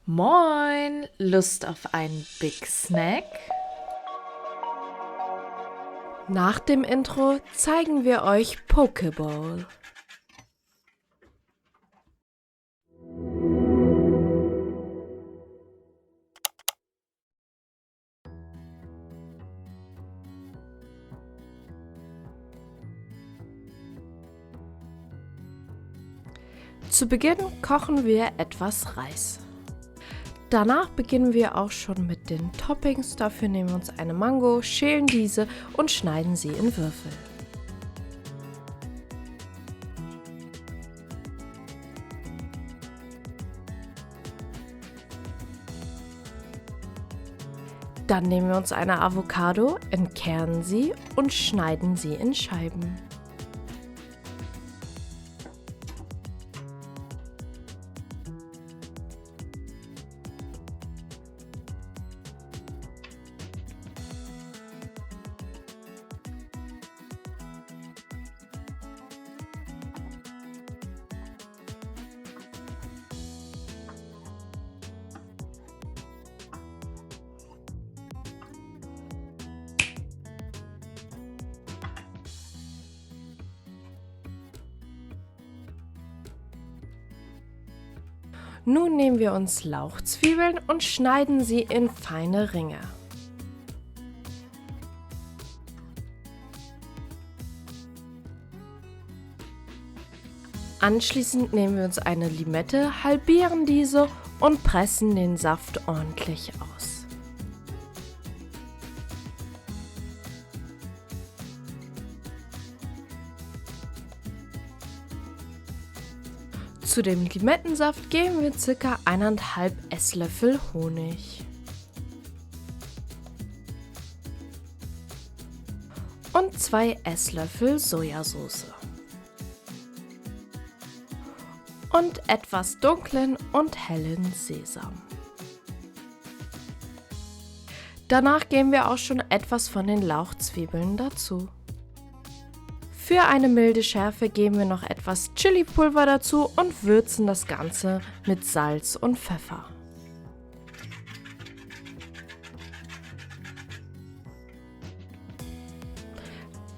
Moin! Lust auf einen Big Snack? Nach dem Intro zeigen wir euch Pokeball. Zu Beginn kochen wir etwas Reis. Danach beginnen wir auch schon mit den Toppings. Dafür nehmen wir uns eine Mango, schälen diese und schneiden sie in Würfel. Dann nehmen wir uns eine Avocado, entkernen sie und schneiden sie in Scheiben. Nun nehmen wir uns Lauchzwiebeln und schneiden sie in feine Ringe. Anschließend nehmen wir uns eine Limette, halbieren diese und pressen den Saft ordentlich aus. Zu dem Limettensaft geben wir ca. 1,5 Esslöffel Honig. Und 2 Esslöffel Sojasauce. Und etwas dunklen und hellen Sesam. Danach geben wir auch schon etwas von den Lauchzwiebeln dazu. Für eine milde Schärfe geben wir noch etwas Chilipulver dazu und würzen das Ganze mit Salz und Pfeffer.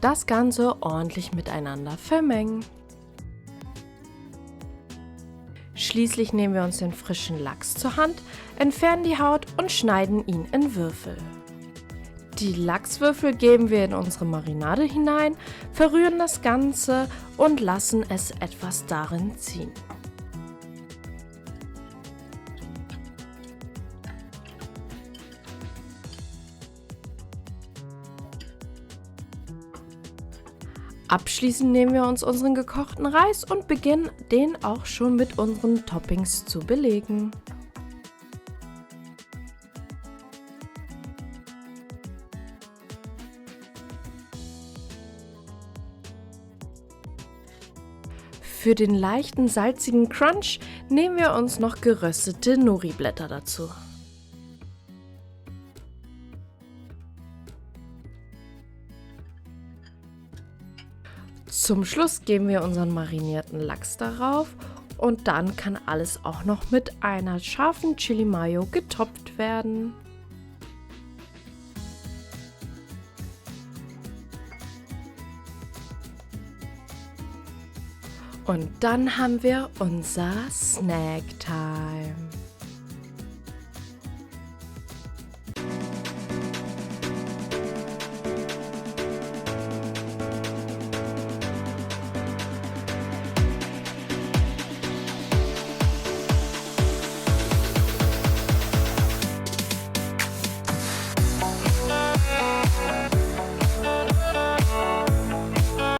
Das Ganze ordentlich miteinander vermengen. Schließlich nehmen wir uns den frischen Lachs zur Hand, entfernen die Haut und schneiden ihn in Würfel. Die Lachswürfel geben wir in unsere Marinade hinein, verrühren das Ganze und lassen es etwas darin ziehen. Abschließend nehmen wir uns unseren gekochten Reis und beginnen den auch schon mit unseren Toppings zu belegen. Für den leichten salzigen Crunch nehmen wir uns noch geröstete Nori-Blätter dazu. Zum Schluss geben wir unseren marinierten Lachs darauf und dann kann alles auch noch mit einer scharfen Chili Mayo getoppt werden. Und dann haben wir unser Snack Time.